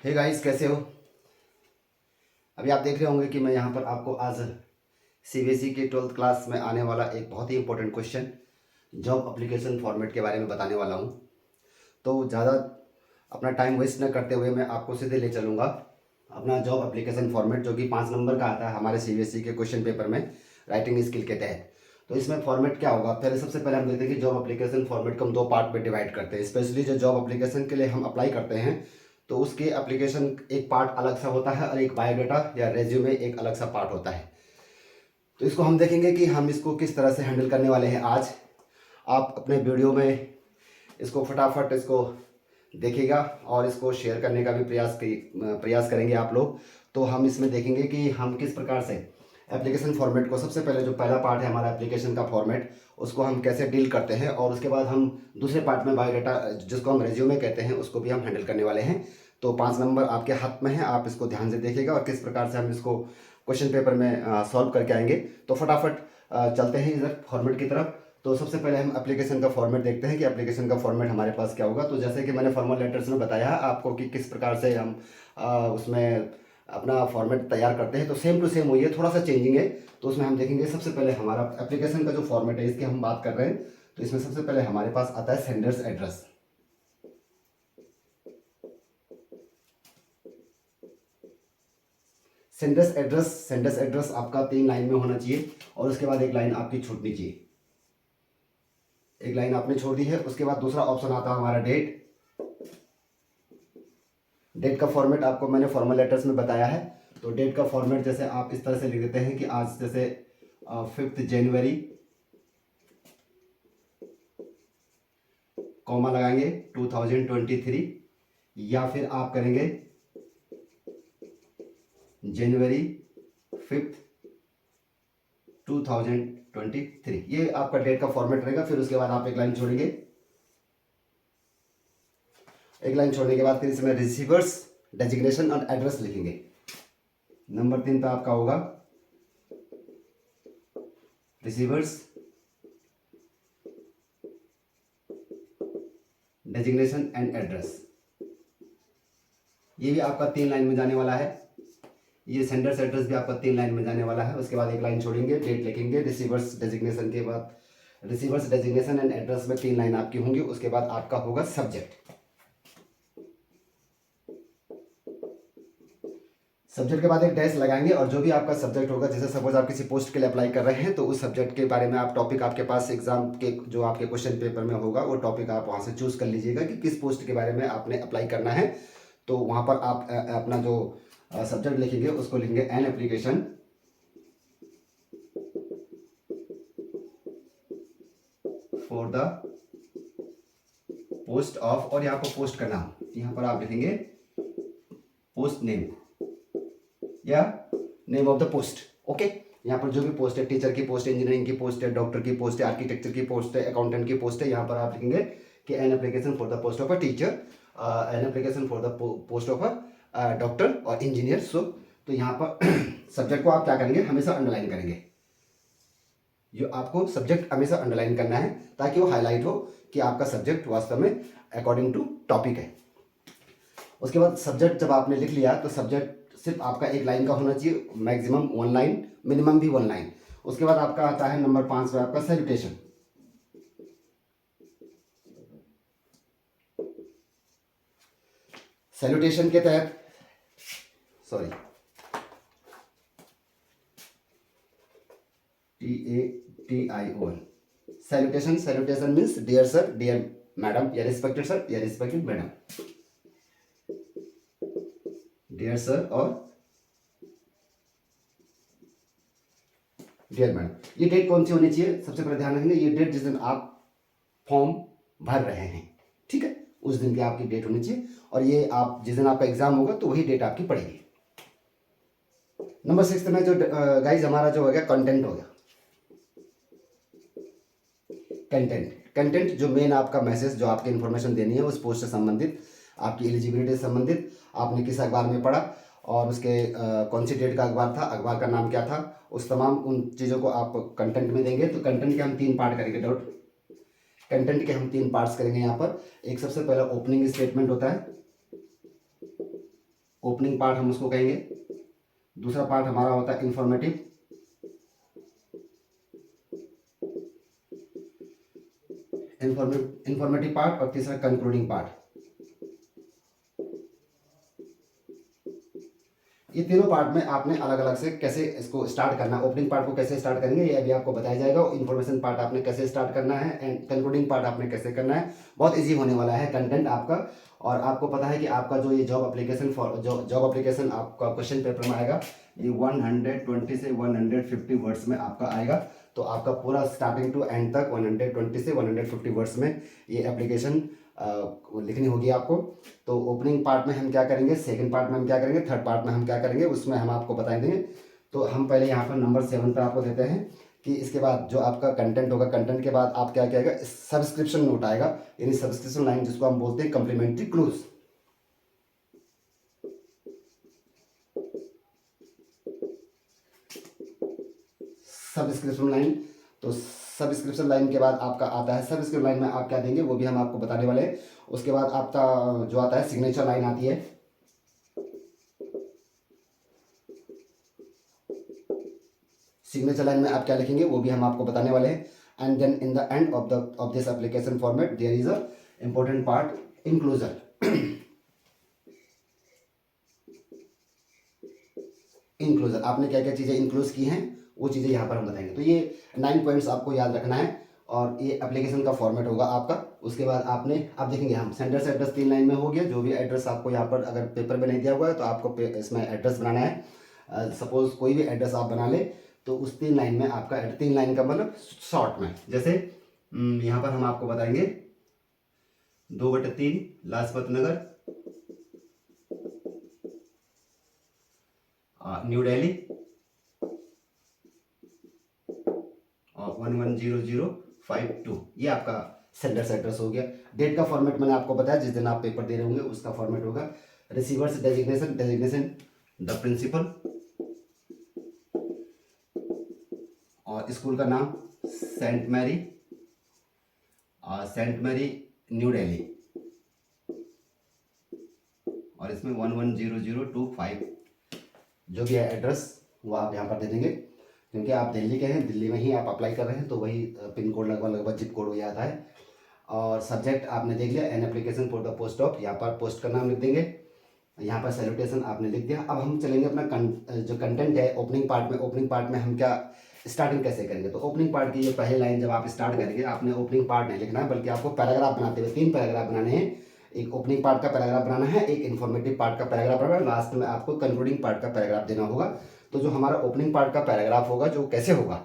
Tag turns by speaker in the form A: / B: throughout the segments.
A: Hey guys, कैसे हो। अभी आप देख रहे होंगे कि मैं यहाँ पर आपको आज सीबीएसई की 12th क्लास में आने वाला एक बहुत ही important question job application format के बारे में बताने वाला हूँ। तो ज़्यादा अपना टाइम वेस्ट न करते हुए मैं आपको सीधे ले चलूँगा अपना जॉब एप्लीकेशन फॉर्मेट, जो कि 5 नंबर का आता है हमारे सीबीएसई के क्वेश्चन पेपर में राइटिंग स्किल के तहत। तो इसमें फॉर्मेट क्या होगा, पहले सबसे पहले हम देखते हैं कि जॉब एप्लीकेशन फॉर्मेट को हम 2 पार्ट में डिवाइड करते हैं। स्पेशली जो जॉब एप्लीकेशन के लिए हम अप्लाई करते हैं तो उसके एप्लीकेशन एक पार्ट अलग सा होता है और एक बायोडाटा या रेज्यूमे एक अलग सा पार्ट होता है। तो इसको हम देखेंगे कि हम इसको किस तरह से हैंडल करने वाले हैं आज। आप अपने वीडियो में इसको फटाफट इसको देखिएगा और इसको शेयर करने का भी प्रयास करेंगे आप लोग। तो हम इसमें देखेंगे कि हम किस प्रकार से एप्लीकेशन फॉर्मेट को, सबसे पहले जो पहला पार्ट है हमारा एप्लीकेशन का फॉर्मेट, उसको हम कैसे डील करते हैं, और उसके बाद हम दूसरे पार्ट में बायोडाटा जिसको हम रेज्यूमे कहते हैं उसको भी हम हैंडल करने वाले हैं। तो 5 नंबर आपके हाथ में है, आप इसको ध्यान से देखिएगा और किस प्रकार से हम इसको क्वेश्चन पेपर में सॉल्व करके आएंगे। तो फटाफट चलते हैं इधर फॉर्मेट की तरफ। तो सबसे पहले हम एप्लीकेशन का फॉर्मेट देखते हैं कि एप्लीकेशन का फॉर्मेट हमारे पास क्या होगा। तो जैसे कि मैंने फॉर्मल लेटर्स में बताया है आपको कि किस प्रकार से हम उसमें अपना फॉर्मेट तैयार करते हैं, तो सेम टू सेम वही है, थोड़ा सा चेंजिंग है। तो उसमें हम देखेंगे सबसे पहले हमारा एप्लीकेशन का जो फॉर्मेट है इसकी हम बात कर रहे हैं। तो इसमें सबसे पहले हमारे पास आता है सेंडर्स एड्रेस। सेंडर्स एड्रेस आपका 3 लाइन में होना चाहिए और उसके बाद एक लाइन आपकी छूटनी चाहिए। एक लाइन आपने छोड़ दी है। उसके बाद दूसरा ऑप्शन आता है हमारा डेट। डेट का फॉर्मेट आपको मैंने फॉर्मल लेटर्स में बताया है। तो डेट का फॉर्मेट जैसे आप इस तरह से लिख देते हैं कि आज जैसे 5 जनवरी, कॉमा लगाएंगे 2023, या फिर आप करेंगे जनवरी 5, 2023। ये आपका डेट का फॉर्मेट रहेगा। फिर उसके बाद आप एक लाइन छोड़ेंगे। एक लाइन छोड़ने के बाद फिर इसमें रिसीवर्स डेजिग्नेशन और एड्रेस लिखेंगे। नंबर 3 पे आपका होगा रिसीवर्स डेजिग्नेशन एंड एड्रेस। ये भी आपका 3 लाइन में जाने वाला है। ये सेंडर्स एड्रेस भी आपका 3 लाइन में जाने वाला है। उसके बाद एक लाइन छोड़ेंगे, डेट लिखेंगे, रिसीवर्स डेजिग्नेशन के बाद रिसीवर्स डेजिग्नेशन एंड एड्रेस में 3 लाइन आपकी होंगी। उसके बाद आपका होगा सब्जेक्ट। सब्जेक्ट के बाद एक डैश लगाएंगे और जो भी आपका सब्जेक्ट होगा, जैसे सपोज आप किसी पोस्ट के लिए अप्लाई कर रहे हैं तो उस सब्जेक्ट के बारे में आप टॉपिक आपके पास एग्जाम के जो आपके क्वेश्चन पेपर में होगा वो टॉपिक आप वहाँ से चूज कर लीजिएगा कि किस पोस्ट के बारे में आपने अप्लाई करना है। तो वहाँ पर आप अपना जो सब्जेक्ट लिखेंगे उसको लिखेंगे an application for the post of, और यहाँ पर पोस्ट का नाम यहाँ पर आप लिखेंगे पोस्ट नेम या name of the post. Okay, यहाँ पर जो भी पोस्ट है, टीचर की पोस्ट है, इंजीनियरिंग की पोस्ट है, डॉक्टर की पोस्ट है, आर्किटेक्चर की पोस्ट है, अकाउंटेंट की पोस्ट है, यहाँ पर आप लिखेंगे कि an application for the post of a teacher, an application for the post of a doctor और इंजीनियर। सो तो यहाँ पर सब्जेक्ट को आप क्या करेंगे, हमेशा अंडरलाइन करेंगे। जो आपको सब्जेक्ट हमेशा अंडरलाइन करना है ताकि वो हाईलाइट हो कि आपका सब्जेक्ट वास्तव में अकॉर्डिंग टू टॉपिक है। उसके बाद सब्जेक्ट जब आपने लिख लिया तो सब्जेक्ट सिर्फ आपका एक लाइन का होना चाहिए, मैक्सिमम 1 लाइन, मिनिमम भी 1 लाइन। उसके बाद आपका आता है नंबर 5 पे आपका सैल्यूटेशन। सैल्यूटेशन के तहत sorry TATION salutation means dear sir, dear madam, या रिस्पेक्टेड सर या रिस्पेक्टेड मैडम, डियर सर और डियर मैडम। ये डेट कौन सी होनी चाहिए, सबसे पहले ध्यान रखेंगे ये डेट जिस दिन आप फॉर्म भर रहे हैं, ठीक है, उस दिन की आपकी डेट होनी चाहिए। और ये आप जिस दिन आपका एग्जाम होगा तो वही डेट आपकी पड़ेगी। नंबर 6 में जो गाइज हमारा जो हो गया कंटेंट हो गया। कंटेंट जो मेन आपका मैसेज, जो आपकी इन्फॉर्मेशन देनी है उस पोस्ट से संबंधित, आपकी एलिजिबिलिटी से संबंधित, आपने किस अखबार में पढ़ा और उसके कौन सी डेट का अखबार था, अखबार का नाम क्या था, उस तमाम उन चीज़ों को आप कंटेंट में देंगे। तो कंटेंट के हम 3 पार्ट करेंगे। कंटेंट के हम 3 पार्ट्स करेंगे यहाँ पर। एक सबसे पहला ओपनिंग स्टेटमेंट होता है, ओपनिंग पार्ट हम उसको कहेंगे, दूसरा पार्ट हमारा होता है इंफॉर्मेटिव, इंफॉर्मेटिव पार्ट, और तीसरा कंक्लूडिंग पार्ट। ये तीनों पार्ट में आपने अलग अलग से कैसे इसको स्टार्ट करना है, ओपनिंग पार्ट को कैसे स्टार्ट करेंगे ये अभी आपको बताया जाएगा, इन्फॉर्मेशन पार्ट आपने कैसे स्टार्ट करना है एंड कंक्लूडिंग पार्ट आपने कैसे करना है। बहुत इजी होने वाला है कंटेंट आपका। और आपको पता है कि आपका जो ये जॉब एप्लीकेशन जॉब एप्लीकेशन आपका क्वेश्चन पेपर में आएगा, ये 120 से 150 वर्ड्स में आपका आएगा। तो आपका पूरा स्टार्टिंग टू एंड तक 120 से 150 वर्ड्स में ये एप्लीकेशन लिखनी होगी आपको। तो ओपनिंग पार्ट में हम क्या करेंगे, सेकंड पार्ट में हम क्या करेंगे, थर्ड पार्ट में हम क्या करेंगे, उसमें हम आपको बता देंगे। तो हम पहले यहाँ पर नंबर 7 पर आपको देते हैं कि इसके बाद जो आपका कंटेंट होगा, कंटेंट के बाद आप क्या क्या आएगा, सब्सक्रिप्शन नोट आएगा, यानी सब्सक्रिप्शन लाइन जिसको हम बोलते हैं कम्प्लीमेंट्री क्लूज। सब्सक्रिप्शन लाइन, तो सब्सक्रिप्शन लाइन के बाद आपका आता है, सब्सक्रिप्शन लाइन में आप क्या देंगे वो भी हम आपको बताने वाले हैं। उसके बाद आपका जो आता है सिग्नेचर लाइन आती है, सिग्नेचर लाइन में आप क्या लिखेंगे वो भी हम आपको बताने वाले हैं। And then in the end of this application format there is a important part inclusion. Inclusion आपने क्या क्या चीज़ें इंक्लूज की हैं वो चीज़ें यहाँ पर हम बताएंगे। तो ये 9 पॉइंट्स आपको याद रखना है और ये एप्लीकेशन का फॉर्मेट होगा आपका। उसके बाद आपने आप देखेंगे हम सेंटर से एड्रेस 3 लाइन में हो गया। जो भी एड्रेस आपको यहाँ पर अगर पेपर में नहीं दिया हुआ है तो आपको इसमें एड्रेस बनाना है। सपोज कोई भी एड्रेस आप बना ले तो उस 3 लाइन में आपका 3 लाइन का मतलब शॉर्ट में, जैसे यहाँ पर हम आपको बताएंगे 2/3 लाजपत नगर, न्यू दिल्ली और 110052, ये आपका सेंडर्स एड्रेस हो गया। डेट का फॉर्मेट मैंने आपको बताया, जिस दिन आप पेपर दे रहे होंगे उसका फॉर्मेट होगा। Receiver's designation, designation the principal, और स्कूल का नाम सेंट मैरी न्यू दिल्ली, और इसमें 110025 जो भी है एड्रेस वो आप यहाँ पर दे देंगे। क्योंकि आप दिल्ली के हैं, दिल्ली में ही आप अप्लाई कर रहे हैं तो वही पिन कोड लगभग जिप कोड वही आता है। और सब्जेक्ट आपने देख लिया, an application for the post of, यहाँ पर पोस्ट का नाम लिख देंगे, यहाँ पर सैल्यूटेशन आपने लिख दिया। अब हम चलेंगे अपना जो कंटेंट है ओपनिंग पार्ट में। ओपनिंग पार्ट में हम क्या स्टार्टिंग कैसे करेंगे, तो ओपनिंग पार्ट की ये पहली लाइन जब आप स्टार्ट करेंगे आपने ओपनिंग पार्ट नहीं लिखना है, बल्कि आपको पैराग्राफ बनाते हुए 3 पैराग्राफ बनाने हैं। एक ओपनिंग पार्ट का पैराग्राफ बनाना है, एक इन्फॉर्मेटिव पार्ट का पैराग्राफ बनाना है, लास्ट में आपको कंक्लूडिंग पार्ट का पैराग्राफ देना होगा। तो जो हमारा ओपनिंग पार्ट का पैराग्राफ होगा जो कैसे होगा,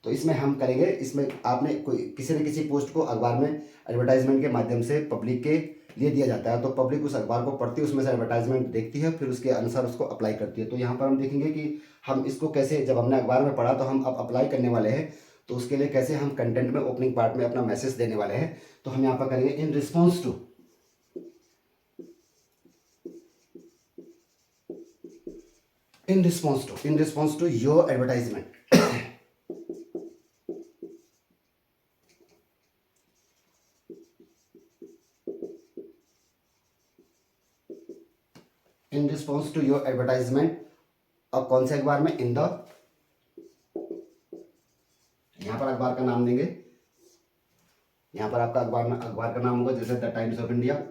A: तो इसमें हम करेंगे, इसमें आपने कोई किसी न किसी पोस्ट को अखबार में एडवर्टाइजमेंट के माध्यम से पब्लिक के लिए दिया जाता है, तो पब्लिक उस अखबार को पढ़ती है, उसमें से एडवर्टाइजमेंट देखती है, फिर उसके अनुसार उसको अप्लाई करती है। तो यहाँ पर हम देखेंगे कि हम इसको कैसे, जब हमने अखबार में पढ़ा तो हम अब अप्लाई करने वाले हैं, तो उसके लिए कैसे हम कंटेंट में ओपनिंग पार्ट में अपना मैसेज देने वाले हैं। तो हम यहाँ पर करेंगे in response to, in response to your advertisement, in response to your advertisement. और कौन से अखबार में, इन द, यहां पर अखबार का नाम देंगे, यहां पर आपका अखबार का नाम होगा जैसे द टाइम्स ऑफ इंडिया,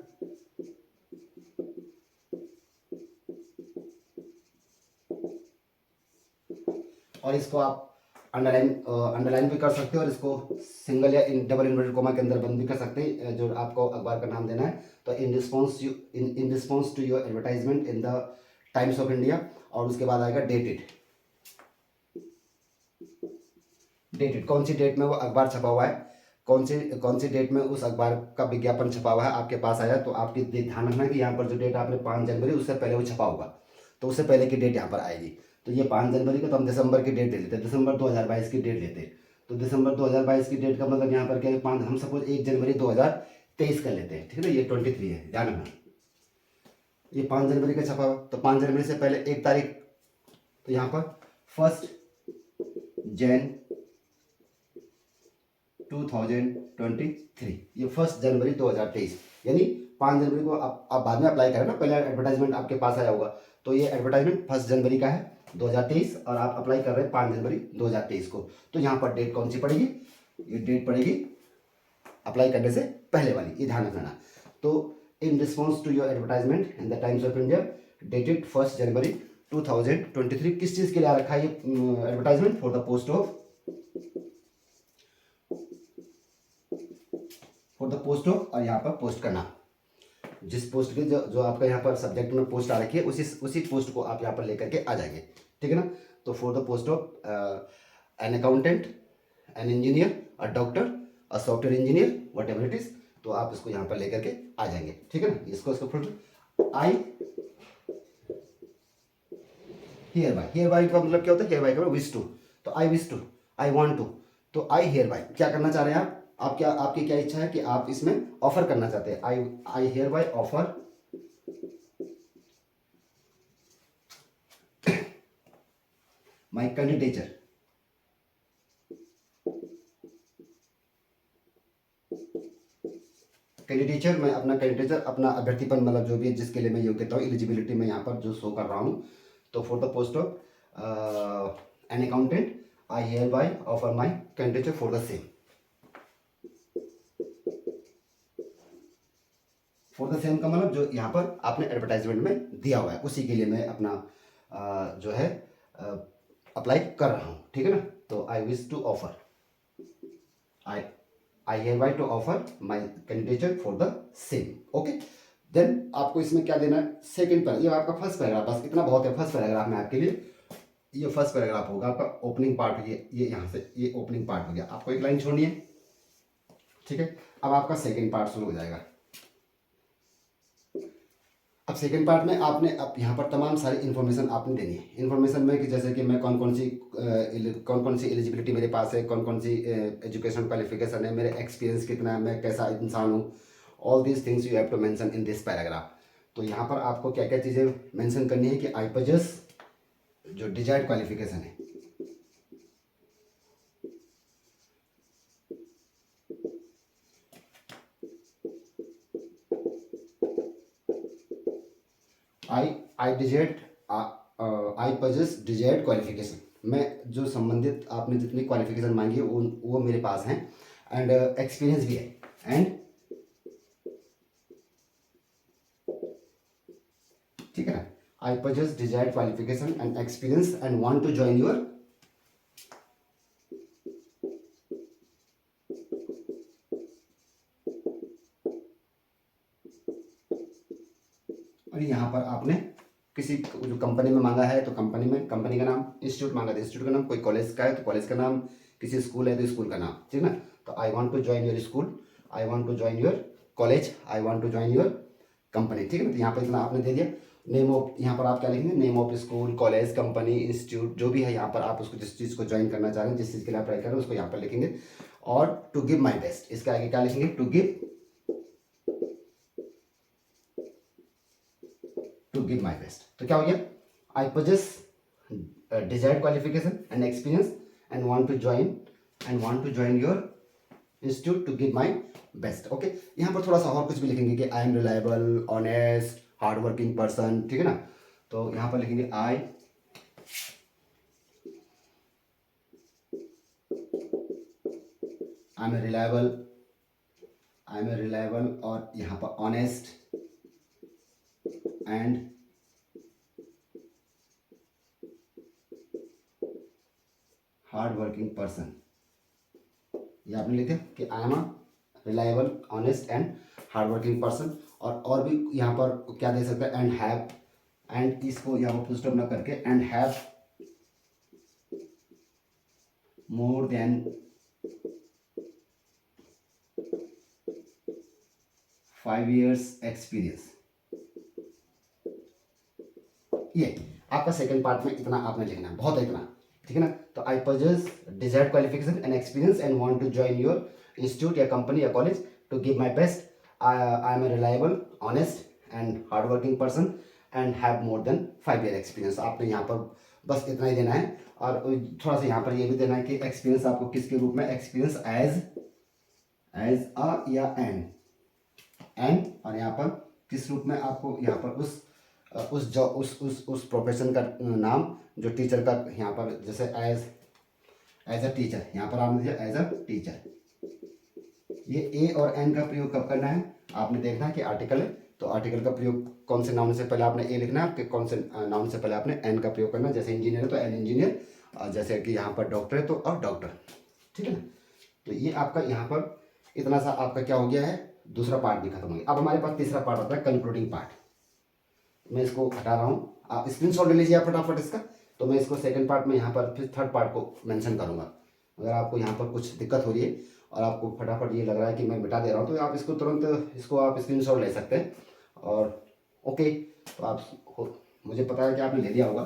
A: और इसको आप अंडरलाइन भी कर सकते हो और इसको सिंगल या डबल इन्वर्टेड कोमा के अंदर बंद भी कर सकते हैं, जो आपको अखबार का नाम देना है। तो in response to your advertisement in the Times of India, और उसके बाद आएगा डेटेड, कौन सी डेट में वो अखबार छपा हुआ है, कौन सी डेट में उस अखबार का विज्ञापन छपा हुआ है आपके पास आया। तो आपकी ध्यान रखना कि यहाँ पर जो डेट आपने 5 जनवरी, उससे पहले वो छपा होगा, तो उससे पहले की डेट यहाँ पर आएगी। तो ये 5 जनवरी का, तो हम दिसंबर की डेट ले लेते हैं, दिसंबर 2022 की डेट लेते हैं। तो दिसंबर 2022 की डेट का मतलब यहाँ पर क्या है, 5, हम सपोज 1 जनवरी 2023 कर लेते हैं, ठीक है ना, ये 23 है, ध्यान रखना। ये 5 जनवरी का छपा हुआ, तो 5 जनवरी से पहले 1 तारीख, तो यहाँ पर 1 जनवरी 2023, ये 1 जनवरी 2023, यानी 5 जनवरी को आप बाद में अप्लाई करें ना, पहले एडवर्टाइजमेंट आपके पास आया होगा, तो ये एडवर्टाइजमेंट 1 जनवरी का है 2023 और आप अप्लाई कर रहे हैं 5 जनवरी 2023 को। तो यहाँ पर डेट कौन सी पड़ेगी, ये डेट पड़ेगी अप्लाई करने से पहले वाली, ये ध्यान रखना। तो in response to your advertisement in the Times of India dated 1 January 2023, किस चीज़ के लिए आ रखा है ये advertisement? For the post of और यहाँ पर पोस्ट करना, जिस पोस्ट के जो आपका यहाँ पर सब्जेक्ट में पोस्ट आ रखी है उसी पोस्ट को आप यहाँ पर लेकर के आ जाएंगे, ठीक है ना। तो for the post of an accountant, an engineer, a doctor, a software engineer, what ever it is, तो आप इसको यहाँ पर लेकर के आ जाएंगे, ठीक है ना। इसको फुल आई हियर बाय का मतलब क्या होता है? हियर बाय का विश टू, तो I wish to, I want to, तो आई हियर बाय क्या करना चाह रहे हैं आप क्या, आपकी क्या इच्छा है कि आप इसमें ऑफर करना चाहते हैं? I hear bye offer my candidature मैं अपना कैंडिडेचर, अपना अभ्यर्थीपन, मतलब जो भी है जिसके लिए मैं योग्यता हूँ, एलिजिबिलिटी में यहाँ पर जो शो कर रहा हूँ। तो for the post of an accountant I hear bye offer my candidature for the same. For the same का मतलब जो यहाँ पर आपने एडवर्टाइजमेंट में दिया हुआ है उसी के लिए मैं अपना जो है अप्लाई कर रहा हूँ, ठीक है ना। तो I wish to offer, I hereby to offer my candidature for the same. Okay, then आपको इसमें क्या देना है? सेकंड पैराग्राफ, ये आपका फर्स्ट पैराग्राफ, बस इतना बहुत है फर्स्ट पैराग्राफ में आपके लिए। ये फर्स्ट पैराग्राफ होगा आपका ओपनिंग पार्ट, ये यहाँ से ये ओपनिंग पार्ट हो गया, आपको एक लाइन छोड़नी है, ठीक है। अब आपका सेकंड पार्ट शुरू हो जाएगा। अब सेकंड पार्ट में आपने अब यहाँ पर तमाम सारी इन्फॉर्मेशन आपने देनी है। इन्फॉर्मेशन में कि जैसे कि मैं कौन कौन सी एलिजिबिलिटी मेरे पास है, कौन कौन सी एजुकेशन क्वालिफिकेशन है, मेरे एक्सपीरियंस कितना है, मैं कैसा इंसान हूँ, all these things you have to mention in this paragraph. तो यहाँ पर आपको क्या क्या चीज़ें मेंशन करनी है कि आई पजेस जो डिजायर्ड क्वालिफिकेशन है, आई पजेस डिजायर्ड क्वालिफिकेशन, मैं जो संबंधित आपने जितनी क्वालिफिकेशन मांगी है वो मेरे पास हैं, एंड एक्सपीरियंस भी है, एंड ठीक है ना। I possess desired qualification and experience and want to join your, और यहाँ पर आपने किसी जो कंपनी में मांगा है तो कंपनी में, कंपनी का नाम, इंस्टीट्यूट मांगा तो इंस्टीट्यूट का नाम, कोई कॉलेज का है तो कॉलेज का नाम, किसी स्कूल है तो स्कूल का नाम, ठीक है ना। तो I want to join your school, I want to join your college, I want to join your company, ठीक है ना। तो यहाँ पर इतना आपने दे दिया। नेम ऑफ, यहाँ पर आप क्या लिखेंगे? Name of school, college, company, institute, जो भी है यहाँ पर आप उसको जिस चीज़ को ज्वाइन करना चाह रहे हैं, जिस चीज़ के लिए अप्लाई कर रहे हैं उसको यहाँ पर लिखेंगे। और टू गिव माई बेस्ट, इसके आगे क्या लिखेंगे? To give my best. तो क्या हो गया? I possess desired qualification and experience and want to join your institute to give my best। Okay, यहाँ पर थोड़ा सा और कुछ भी लिखेंगे कि I am reliable, honest, hard working person, ठीक है ना। तो यहाँ पर लिखेंगे आई एम रिलायबल, और यहाँ पर honest and hard working person. ये आपने लिखे कि I am a reliable, honest and hard working person. और भी यहाँ पर क्या दे सकते हैं? एंड हैव, एंड इसको यहाँ पर फुल स्टॉप ना करके and have more than 5 years experience. ये आपका सेकंड पार्ट में इतना आपने लिखना है, बहुत है इतना, ठीक है ना। तो आई possess desired qualification and experience and want to join your institute या company या college to give my best। I am a reliable, honest and hardworking person and have more than 5 year experience। आपने यहाँ पर बस इतना ही देना है। और थोड़ा सा यहाँ पर ये भी देना है कि एक्सपीरियंस आपको किसके रूप में? एक्सपीरियंस एज अ या एन, और यहाँ पर किस रूप में आपको यहाँ पर उस उस प्रोफेशन का नाम जो टीचर का यहाँ पर, जैसे एज अ टीचर, यहाँ पर आपने दिया एज अ टीचर। ये ए और एन का प्रयोग कब करना है, आपने देखना है कि आर्टिकल है तो आर्टिकल का प्रयोग कौन से नाउन से पहले आपने ए लिखना है, कौन से नाउन से पहले आपने एन का प्रयोग करना है। जैसे इंजीनियर है तो एन इंजीनियर, और जैसे कि यहाँ पर डॉक्टर है तो और डॉक्टर, ठीक है ना। तो ये आपका यहाँ पर इतना सा आपका क्या हो गया है, दूसरा पार्ट भी खत्म हो गया। अब हमारे पास तीसरा पार्ट आता है कंक्लूडिंग पार्ट। मैं इसको हटा रहा हूँ, आप स्क्रीनशॉट ले लीजिए आप फटाफट इसका। तो मैं इसको सेकंड पार्ट में यहाँ पर फिर थर्ड पार्ट को मेंशन करूँगा। अगर आपको यहाँ पर कुछ दिक्कत हो रही है और आपको फटाफट ये लग रहा है कि मैं मिटा दे रहा हूँ, तो आप इसको तुरंत इसको आप स्क्रीनशॉट ले सकते हैं। और ओके, तो आप मुझे पता है कि आपने ले लिया होगा।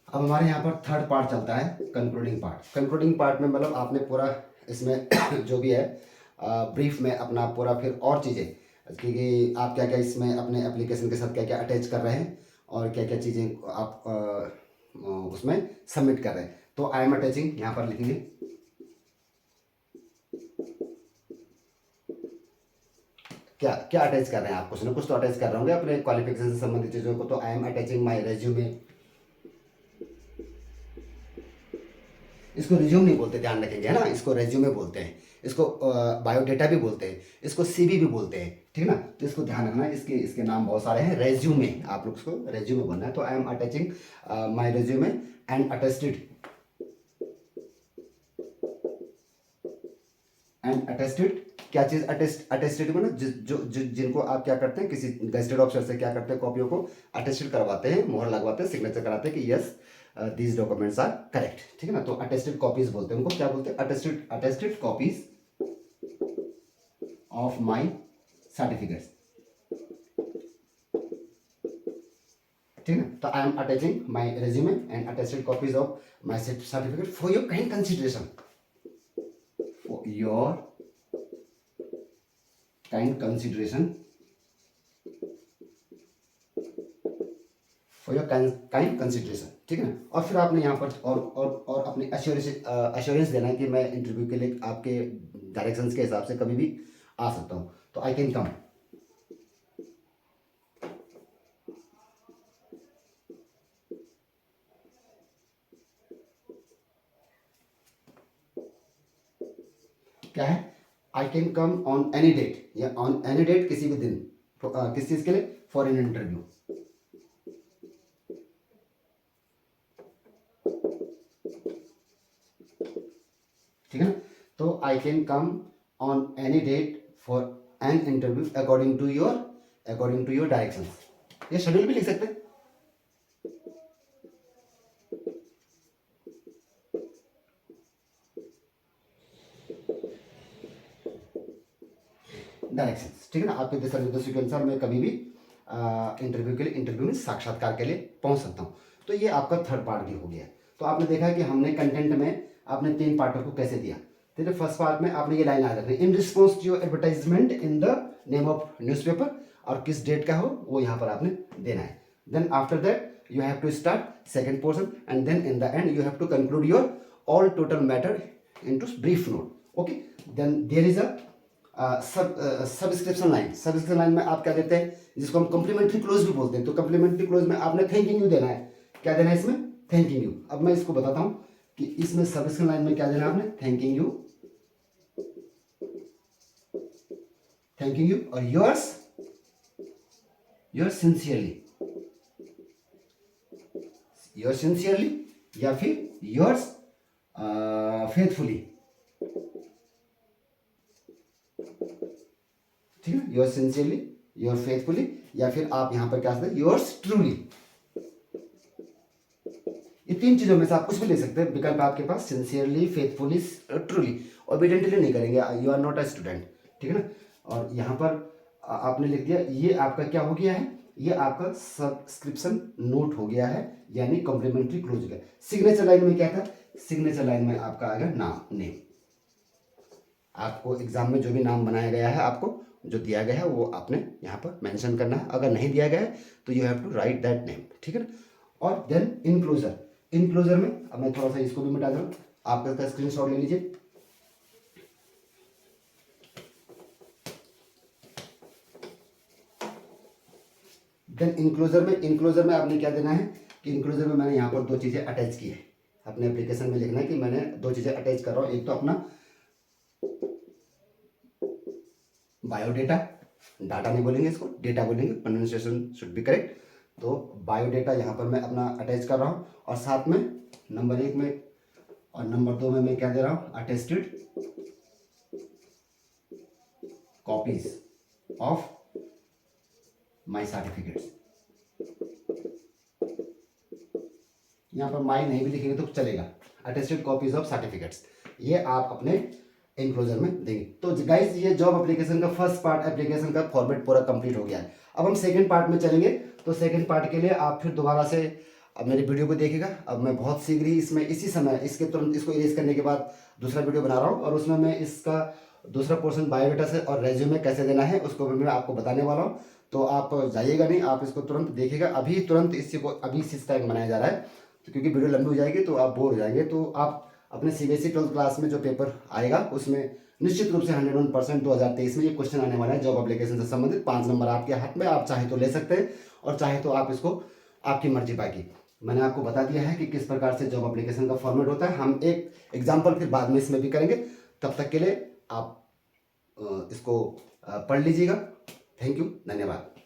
A: अब हमारे यहाँ पर थर्ड पार्ट चलता है कंक्लूडिंग पार्ट। कंक्लूडिंग पार्ट में मतलब आपने पूरा इसमें जो भी है ब्रीफ में अपना पूरा फिर और चीज़ें कि आप क्या क्या इसमें अपने एप्लीकेशन के साथ क्या क्या अटैच कर रहे हैं और क्या क्या चीज़ें आप उसमें सबमिट कर रहे हैं। तो आई एम अटैचिंग यहाँ पर लिखेंगे, क्या क्या अटैच कर रहे हैं आप, कुछ ना कुछ तो अटैच कर रहे होंगे अपने क्वालिफिकेशन से संबंधित चीज़ों को। तो I am attaching my resume, इसको रिज्यूम नहीं बोलते, ध्यान रखेंगे, है ना, इसको रेज्यूमे बोलते हैं, इसको बायोडेटा भी बोलते हैं, इसको सीवी भी बोलते हैं, ठीक है ना। तो इसको ध्यान रखना, इसके इसके नाम बहुत सारे हैं। रेज्यूमे, आप लोग इसको रेज्यूमे बोलना है। तो I am attaching my resume and attested क्या चीज़ अटेस्टेड में ना, जिनको आप क्या करते हैं, किसी गजेटेड ऑफिसर से क्या करते हैं, कॉपियों को अटेस्टेड करवाते हैं, मोहर लगवाते हैं, सिग्नेचर कराते हैं कि yes these documents are correct, ठीक है ना। तो अटेस्टेड कॉपीज बोलते हैं उनको, क्या बोलते हैं, attested copies of my certificates, ठीक है। तो I am attaching my resume and attested copies of my certificate for your kind consideration, for your kind consideration, for your kind consideration, ठीक है ना। और फिर आपने यहाँ पर और अपनी अश्योरेंस देना है कि मैं इंटरव्यू के लिए आपके डायरेक्शंस के हिसाब से कभी भी आ सकता हूँ। तो आई कैन कम, क्या है, I can come on any date, या ऑन एनी डेट किसी भी दिन, किस चीज़ के लिए, फॉर एन इंटरव्यू, ठीक है ना। तो I can come on any date for an interview according to your direction. ये शेड्यूल भी लिख सकते हैं, डायरेक्शन, ठीक है ना। आपके दिशा निर्देशों के अनुसार मैं कभी भी इंटरव्यू में साक्षात्कार के लिए पहुंच सकता हूं। तो ये आपका थर्ड पार्ट भी हो गया। तो आपने देखा कि हमने कंटेंट में आपने 3 पार्टों को कैसे दिया। तो फर्स्ट पार्ट में आपने ये लाइन याद रखनी, in response to your advertisement in the name of newspaper, और किस डेट का हो वो यहाँ पर आपने देना है। Then after that you have to start second portion, and then in the end you have to conclude your all total matter into brief note. Okay, then there is a subscription line में आप क्या देते हैं, जिसको हम complementary close भी बोलते हैं। तो कम्प्लीमेंट्री क्लोज में आपने थैंकिंग यू देना है। क्या देना है इसमें, थैंकिंग यू। अब मैं इसको बताता हूं कि इसमें सब्सक्रिप्शन लाइन में क्या देना है आपने, थैंकिंग यू और योर्स सिंसियरली या फिर योर्स फेथफुली, ठीक है, योर सिंसियरली, योर फेथफुली, या फिर आप यहां पर क्या सकते हैं, योर्स ट्रूली। ये 3 चीजों में से आप कुछ भी ले सकते हैं, विकल्प आपके पास, सिंसियरली, फेथफुली, ट्रूली। ओबीडियंटली नहीं करेंगे, you are not a student, ठीक है ना। और यहां पर आपने लिख दिया, ये आपका क्या हो गया है, ये आपका सब्सक्रिप्शन नोट हो गया है, यानी कॉम्प्लीमेंट्री क्लोज हो गया। सिग्नेचर लाइन में क्या था, सिग्नेचर लाइन में आपका आएगा नेम। आपको एग्जाम में जो भी नाम बनाया गया है, आपको जो दिया गया है वो आपने यहाँ पर मेंशन करना है। अगर नहीं दिया गया है तो you have to write that name, ठीक है ना। और देन इनक्लोजर में अब मैं थोड़ा सा इसको भी मिटा दूँ। आप इसका स्क्रीनशॉट ले लीजिए। देन इंक्लोजर में आपने क्या देना है कि इंक्लोजर में मैंने यहाँ पर दो चीज़ें अटैच की है। अपने एप्लीकेशन में लिखना है कि मैंने दो चीज़ें अटैच कर रहा हूँ। एक तो अपना बायोडेटा, डाटा नहीं बोलेंगे इसको, डेटा बोलेंगे, प्रोनाउंसिएशन शुड बी करेक्ट। तो बायोडेटा यहाँ पर मैं अपना अटैच कर रहा हूँ और साथ में नंबर 1 में और नंबर 2 में मैं क्या दे रहा हूँ, attested copies of my certificates. यहाँ पर माई नहीं भी लिखेंगे तो चलेगा, अटेस्टेड कॉपीज ऑफ सर्टिफिकेट्स, ये आप अपने एनक्लोजर में देंगे। तो गाइस ये जॉब एप्लीकेशन का फर्स्ट पार्ट एप्लीकेशन का फॉर्मेट पूरा कंप्लीट हो गया है। अब हम सेकंड पार्ट में चलेंगे। तो सेकंड पार्ट के लिए आप फिर दोबारा से अब मेरे वीडियो को देखिएगा। अब मैं बहुत शीघ्र ही इसमें इसी समय इसके तुरंत इसको इरेज करने के बाद दूसरा वीडियो बना रहा हूँ और उसमें मैं इसका दूसरा पोर्शन बायोडेटा से और रेज्यूमे कैसे देना है उसको मैं आपको बताने वाला हूँ। तो आप जाइएगा नहीं, आप इसको तुरंत देखिएगा। अभी तुरंत इसी को अभी इस टाइम बनाया जा रहा है, तो क्योंकि वीडियो लंबी हो जाएगी तो आप बोर हो जाएंगे। तो आप अपने सीबीएसई 12th क्लास में जो पेपर आएगा उसमें निश्चित रूप से 101% 2023 में ये क्वेश्चन आने वाला है जॉब एप्लीकेशन से संबंधित। 5 नंबर आपके हाथ में, आप चाहे तो ले सकते हैं और चाहे तो आप इसको आपकी मर्जी बाकी। मैंने आपको बता दिया है कि किस प्रकार से जॉब एप्लीकेशन का फॉर्मेट होता है। हम एक एग्जाम्पल फिर बाद में इसमें भी करेंगे। तब तक के लिए आप इसको पढ़ लीजिएगा। थैंक यू, धन्यवाद।